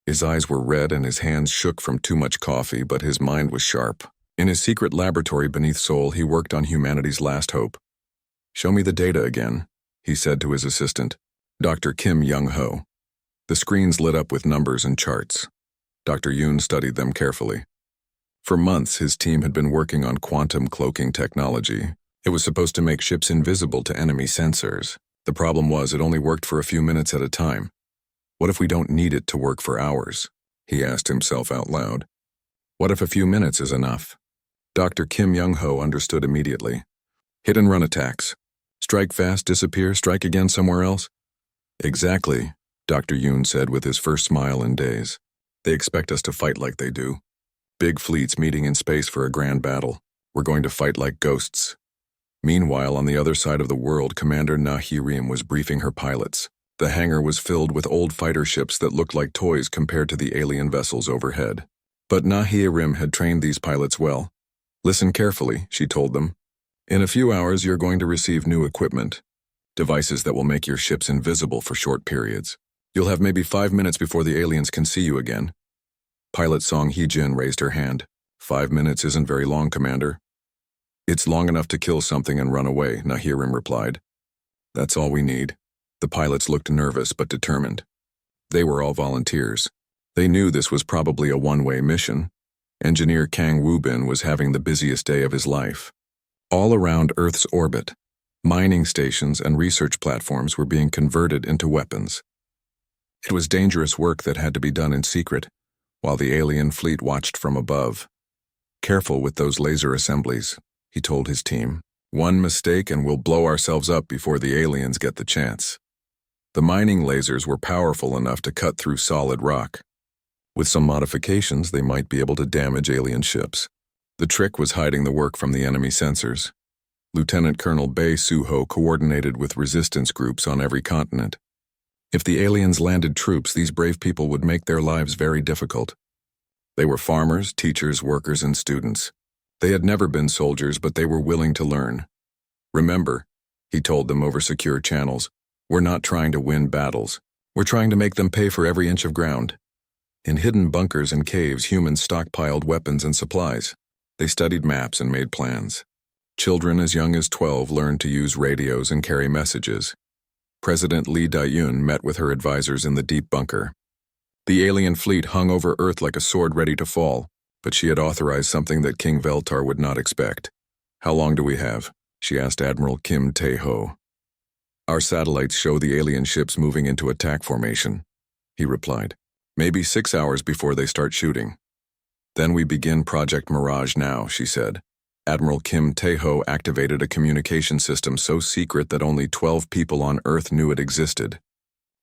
His eyes were red and his hands shook from too much coffee, but his mind was sharp. In his secret laboratory beneath Seoul, he worked on humanity's last hope. "Show me the data again," he said to his assistant, Dr. Kim Young-ho. The screens lit up with numbers and charts. Dr. Yoon studied them carefully. For months, his team had been working on quantum cloaking technology. It was supposed to make ships invisible to enemy sensors. The problem was it only worked for a few minutes at a time. What if we don't need it to work for hours? He asked himself out loud. What if a few minutes is enough? Dr. Kim Young-ho understood immediately. Hit-and-run attacks. Strike fast, disappear, strike again somewhere else? Exactly, Dr. Yoon said with his first smile in days. They expect us to fight like they do. Big fleets meeting in space for a grand battle. We're going to fight like ghosts. Meanwhile, on the other side of the world, Commander Narration was briefing her pilots. The hangar was filled with old fighter ships that looked like toys compared to the alien vessels overhead. But Narration had trained these pilots well. Listen carefully, she told them. In a few hours, you're going to receive new equipment. Devices that will make your ships invisible for short periods. You'll have maybe 5 minutes before the aliens can see you again. Pilot Song Hee-jin raised her hand. 5 minutes isn't very long, Commander. It's long enough to kill something and run away, Narration replied. That's all we need. The pilots looked nervous but determined. They were all volunteers. They knew this was probably a one-way mission. Engineer Kang Woo-bin was having the busiest day of his life. All around Earth's orbit, mining stations and research platforms were being converted into weapons. It was dangerous work that had to be done in secret, while the alien fleet watched from above. Careful with those laser assemblies, he told his team. One mistake and we'll blow ourselves up before the aliens get the chance. The mining lasers were powerful enough to cut through solid rock. With some modifications, they might be able to damage alien ships. The trick was hiding the work from the enemy sensors. Lieutenant Colonel Bae Soo-ho coordinated with resistance groups on every continent. If the aliens landed troops, these brave people would make their lives very difficult. They were farmers, teachers, workers, and students. They had never been soldiers, but they were willing to learn. Remember, he told them over secure channels, we're not trying to win battles. We're trying to make them pay for every inch of ground. In hidden bunkers and caves, humans stockpiled weapons and supplies. They studied maps and made plans. Children as young as 12 learned to use radios and carry messages. President Lee Da-yoon met with her advisors in the deep bunker. The alien fleet hung over Earth like a sword ready to fall, but she had authorized something that King Veltar would not expect. How long do we have? She asked Admiral Kim Tae-ho. Our satellites show the alien ships moving into attack formation, he replied. Maybe 6 hours before they start shooting. Then we begin Project Mirage now, she said. Admiral Kim Tae-ho activated a communication system so secret that only 12 people on Earth knew it existed.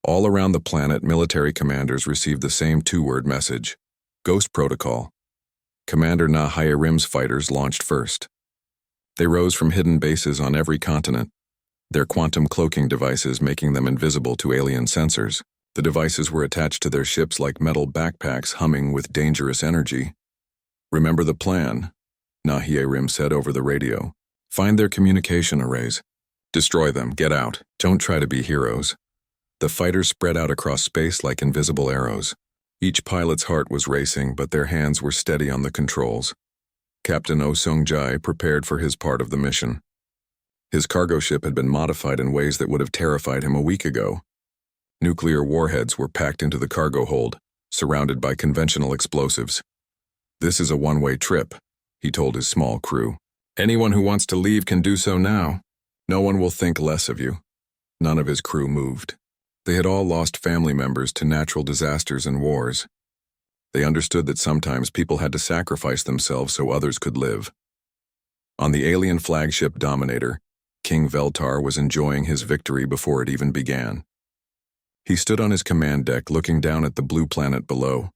All around the planet, military commanders received the same two-word message. Ghost Protocol. Commander Narashin's fighters launched first. They rose from hidden bases on every continent, their quantum cloaking devices making them invisible to alien sensors. The devices were attached to their ships like metal backpacks humming with dangerous energy. Remember the plan, Narashin said over the radio. Find their communication arrays. Destroy them, get out. Don't try to be heroes. The fighters spread out across space like invisible arrows. Each pilot's heart was racing, but their hands were steady on the controls. Captain Oh Sung-jae prepared for his part of the mission. His cargo ship had been modified in ways that would have terrified him a week ago. Nuclear warheads were packed into the cargo hold, surrounded by conventional explosives. This is a one-way trip, he told his small crew. Anyone who wants to leave can do so now. No one will think less of you. None of his crew moved. They had all lost family members to natural disasters and wars. They understood that sometimes people had to sacrifice themselves so others could live. On the alien flagship Dominator, King Veltar was enjoying his victory before it even began. He stood on his command deck looking down at the blue planet below.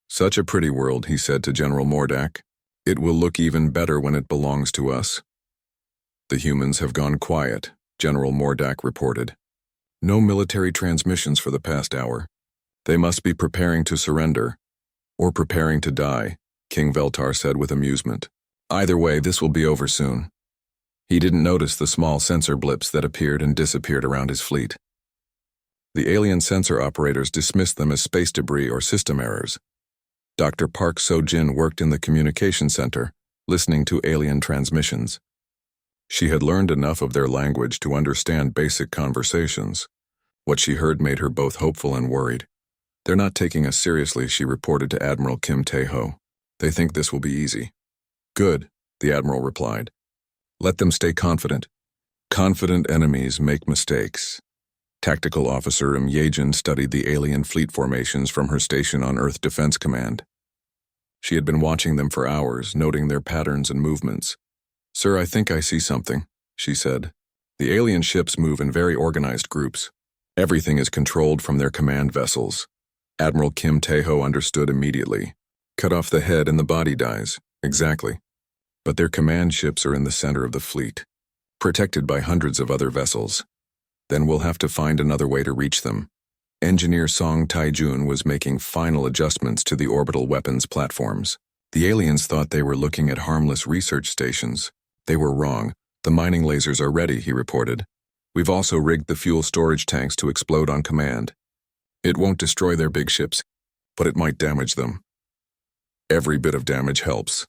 Such a pretty world, he said to General Mordak. It will look even better when it belongs to us. The humans have gone quiet, General Mordak reported. No military transmissions for the past hour. They must be preparing to surrender, or preparing to die, King Veltar said with amusement. Either way, this will be over soon. He didn't notice the small sensor blips that appeared and disappeared around his fleet. The alien sensor operators dismissed them as space debris or system errors. Dr. Park So-jin worked in the communication center, listening to alien transmissions. She had learned enough of their language to understand basic conversations. What she heard made her both hopeful and worried. They're not taking us seriously, she reported to Admiral Kim Tae-ho. They think this will be easy. Good, the Admiral replied. Let them stay confident. Confident enemies make mistakes. Tactical Officer Yejin studied the alien fleet formations from her station on Earth Defense Command. She had been watching them for hours, noting their patterns and movements. Sir, I think I see something, she said. The alien ships move in very organized groups. Everything is controlled from their command vessels. Admiral Kim Tae-ho understood immediately. Cut off the head and the body dies. Exactly. But their command ships are in the center of the fleet, protected by hundreds of other vessels. Then we'll have to find another way to reach them. Engineer Song Tae-jun was making final adjustments to the orbital weapons platforms. The aliens thought they were looking at harmless research stations. They were wrong. The mining lasers are ready, he reported. We've also rigged the fuel storage tanks to explode on command. It won't destroy their big ships, but it might damage them. Every bit of damage helps,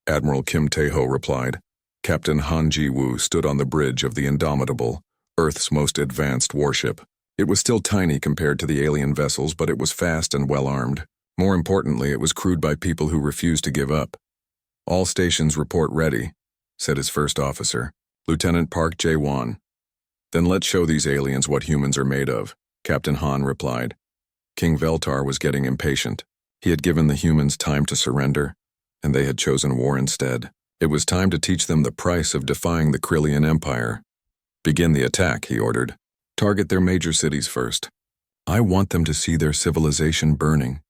Admiral Kim Tae-ho replied. Captain Han Ji-woo stood on the bridge of the Indomitable, Earth's most advanced warship. It was still tiny compared to the alien vessels, but it was fast and well-armed. More importantly, it was crewed by people who refused to give up. All stations report ready, said his first officer, Lieutenant Park Jae-won. Then let's show these aliens what humans are made of, Captain Han replied. King Veltar was getting impatient. He had given the humans time to surrender, and they had chosen war instead. It was time to teach them the price of defying the Krillian Empire. Begin the attack, he ordered. Target their major cities first. I want them to see their civilization burning.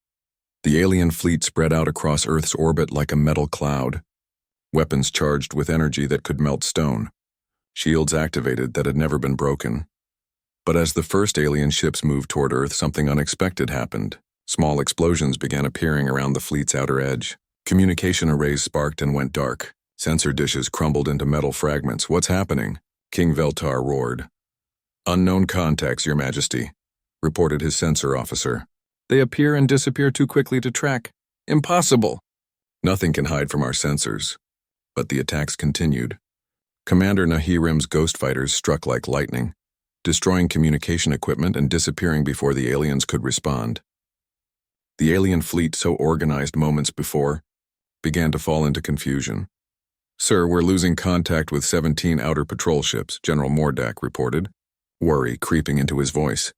The alien fleet spread out across Earth's orbit like a metal cloud. Weapons charged with energy that could melt stone. Shields activated that had never been broken. But as the first alien ships moved toward Earth, something unexpected happened. Small explosions began appearing around the fleet's outer edge. Communication arrays sparked and went dark. Sensor dishes crumbled into metal fragments. What's happening? King Veltar roared. Unknown contacts, Your Majesty, reported his sensor officer. They appear and disappear too quickly to track. Impossible. Nothing can hide from our sensors. But the attacks continued. Commander Nahirim's ghost fighters struck like lightning, destroying communication equipment and disappearing before the aliens could respond. The alien fleet, so organized moments before, began to fall into confusion. Sir, we're losing contact with 17 outer patrol ships, General Mordak reported, worry creeping into his voice.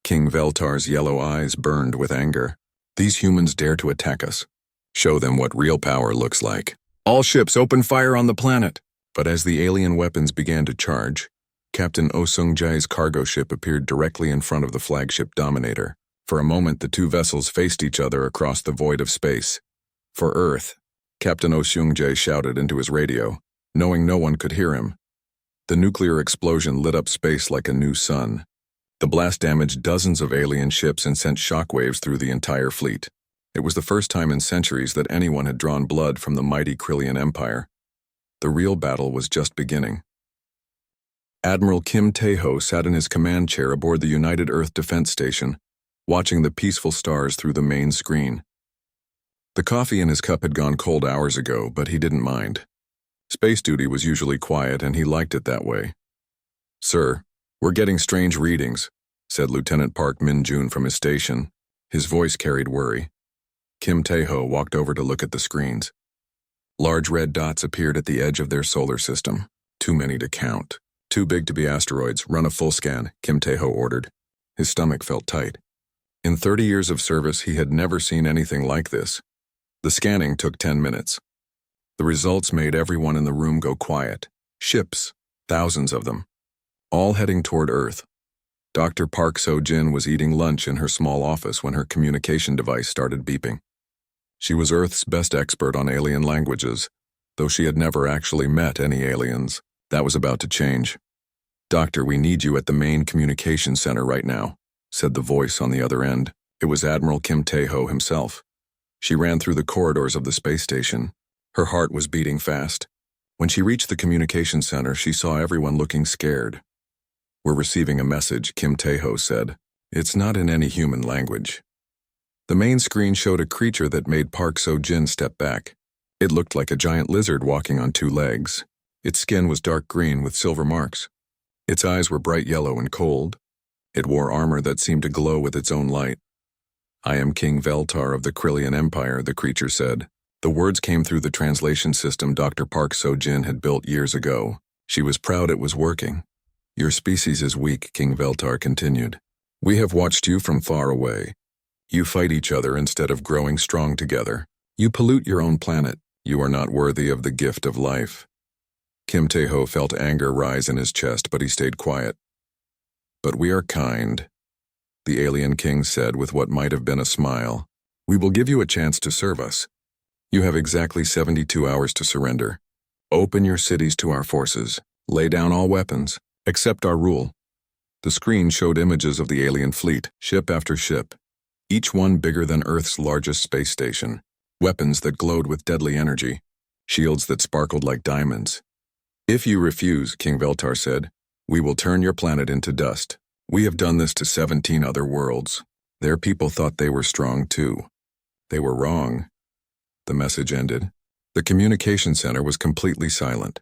King Veltar's yellow eyes burned with anger. These humans dare to attack us. Show them what real power looks like. All ships open fire on the planet. But as the alien weapons began to charge, Captain Oh Sung-jae's cargo ship appeared directly in front of the flagship Dominator. For a moment, the two vessels faced each other across the void of space. For Earth, Captain Oh Sung-jae shouted into his radio, knowing no one could hear him. The nuclear explosion lit up space like a new sun. The blast damaged dozens of alien ships and sent shockwaves through the entire fleet. It was the first time in centuries that anyone had drawn blood from the mighty Krillian Empire. The real battle was just beginning. Admiral Kim Tae-ho sat in his command chair aboard the United Earth Defense Station, watching the peaceful stars through the main screen. The coffee in his cup had gone cold hours ago, but he didn't mind. Space duty was usually quiet, and he liked it that way. Sir, we're getting strange readings, said Lieutenant Park Min-jun from his station. His voice carried worry. Kim Tae-ho walked over to look at the screens. Large red dots appeared at the edge of their solar system. Too many to count. Too big to be asteroids. Run a full scan, Kim Tae-ho ordered. His stomach felt tight. In 30 years of service, he had never seen anything like this. The scanning took 10 minutes. The results made everyone in the room go quiet. Ships, thousands of them, all heading toward Earth. Dr. Park So-jin was eating lunch in her small office when her communication device started beeping. She was Earth's best expert on alien languages, though she had never actually met any aliens. That was about to change. Doctor, we need you at the main communication center right now, said the voice on the other end. It was Admiral Kim Tae-ho himself. She ran through the corridors of the space station. Her heart was beating fast. When she reached the communication center, she saw everyone looking scared. We're receiving a message, Kim Tae-ho said. It's not in any human language. The main screen showed a creature that made Park So-jin step back. It looked like a giant lizard walking on two legs. Its skin was dark green with silver marks. Its eyes were bright yellow and cold. It wore armor that seemed to glow with its own light. I am King Veltar of the Krillian Empire, the creature said. The words came through the translation system Dr. Park So-jin had built years ago. She was proud it was working. Your species is weak, King Veltar continued. We have watched you from far away. You fight each other instead of growing strong together. You pollute your own planet. You are not worthy of the gift of life. Kim Tae-ho felt anger rise in his chest, but he stayed quiet. But we are kind, the alien king said with what might have been a smile. We will give you a chance to serve us. You have exactly 72 hours to surrender. Open your cities to our forces. Lay down all weapons. Accept our rule. The screen showed images of the alien fleet, ship after ship, each one bigger than Earth's largest space station. Weapons that glowed with deadly energy. Shields that sparkled like diamonds. If you refuse, King Veltar said, we will turn your planet into dust. We have done this to 17 other worlds. Their people thought they were strong too. They were wrong. The message ended. The communication center was completely silent.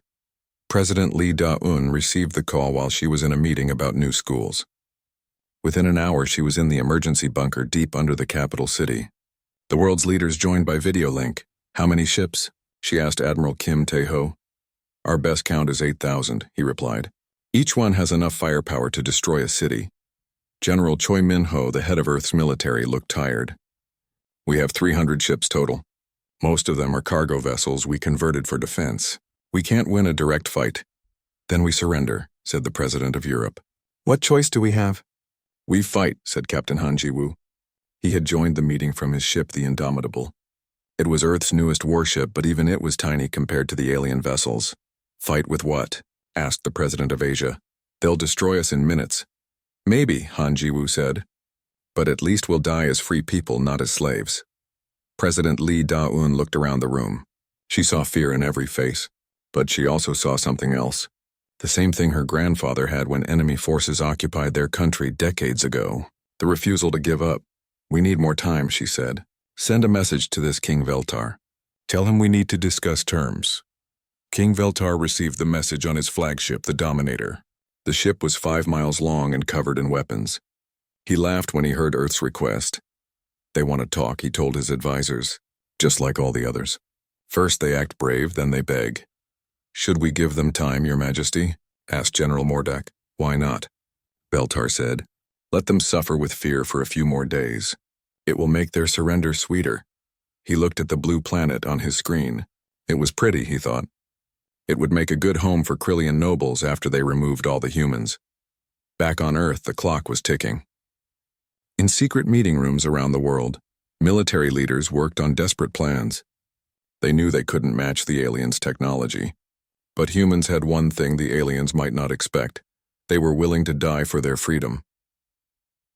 President Lee Da-un received the call while she was in a meeting about new schools. Within an hour, she was in the emergency bunker deep under the capital city. The world's leaders joined by video link. How many ships? She asked Admiral Kim Tae-ho. Our best count is 8,000, he replied. Each one has enough firepower to destroy a city. General Choi Min-ho, the head of Earth's military, looked tired. We have 300 ships total. Most of them are cargo vessels we converted for defense. We can't win a direct fight. Then we surrender, said the president of Europe. What choice do we have? We fight, said Captain Han Ji-woo. He had joined the meeting from his ship, the Indomitable. It was Earth's newest warship, but even it was tiny compared to the alien vessels. Fight with what? Asked the president of Asia. They'll destroy us in minutes. Maybe, Han Ji-woo said. But at least we'll die as free people, not as slaves. President Lee Da-un looked around the room. She saw fear in every face. But she also saw something else. The same thing her grandfather had when enemy forces occupied their country decades ago. The refusal to give up. We need more time, she said. Send a message to this King Veltar. Tell him we need to discuss terms. King Veltar received the message on his flagship, the Dominator. The ship was 5 miles long and covered in weapons. He laughed when he heard Earth's request. They want to talk, he told his advisors, just like all the others. First they act brave, then they beg. Should we give them time, Your Majesty? Asked General Mordak. Why not? Veltar said. Let them suffer with fear for a few more days. It will make their surrender sweeter. He looked at the blue planet on his screen. It was pretty, he thought. It would make a good home for Krillian nobles after they removed all the humans. Back on Earth, the clock was ticking. In secret meeting rooms around the world, military leaders worked on desperate plans. They knew they couldn't match the aliens' technology. But humans had one thing the aliens might not expect. They were willing to die for their freedom.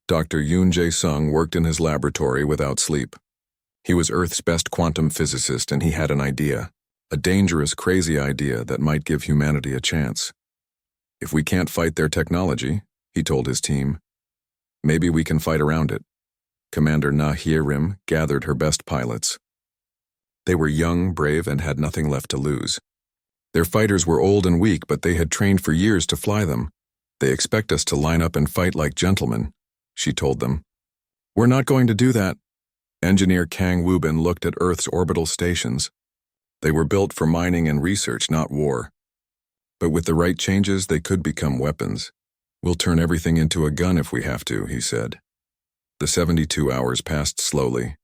Dr. Yoon Jae-sung worked in his laboratory without sleep. He was Earth's best quantum physicist, and he had an idea. A dangerous, crazy idea that might give humanity a chance. If we can't fight their technology, he told his team, maybe we can fight around it. Commander Na Hye-rim gathered her best pilots. They were young, brave, and had nothing left to lose. Their fighters were old and weak, but they had trained for years to fly them. They expect us to line up and fight like gentlemen, she told them. We're not going to do that. Engineer Kang Woo-bin looked at Earth's orbital stations. They were built for mining and research, not war. But with the right changes, they could become weapons. We'll turn everything into a gun if we have to, he said. The 72 hours passed slowly.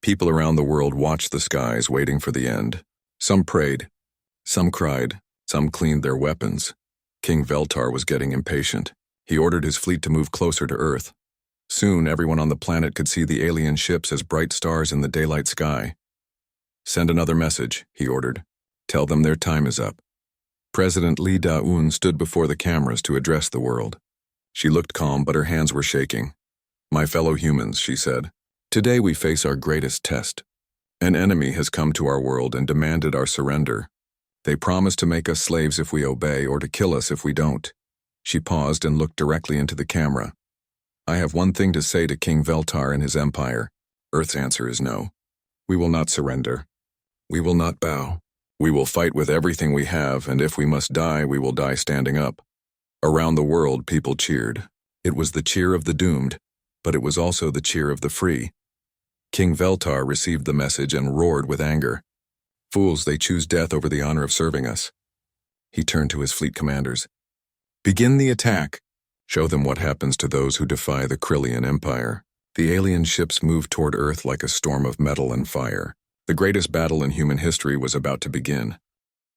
People around the world watched the skies, waiting for the end. Some prayed. Some cried. Some cleaned their weapons. King Veltar was getting impatient. He ordered his fleet to move closer to Earth. Soon, everyone on the planet could see the alien ships as bright stars in the daylight sky. Send another message, he ordered. Tell them their time is up. President Lee Da-un stood before the cameras to address the world. She looked calm, but her hands were shaking. My fellow humans, she said, today we face our greatest test. An enemy has come to our world and demanded our surrender. They promise to make us slaves if we obey or to kill us if we don't. She paused and looked directly into the camera. I have one thing to say to King Veltar and his empire. Earth's answer is no. We will not surrender. We will not bow. We will fight with everything we have, and if we must die, we will die standing up. Around the world, people cheered. It was the cheer of the doomed, but it was also the cheer of the free. King Veltar received the message and roared with anger. Fools, they choose death over the honor of serving us. He turned to his fleet commanders. Begin the attack. Show them what happens to those who defy the Krillian Empire. The alien ships moved toward Earth like a storm of metal and fire. The greatest battle in human history was about to begin.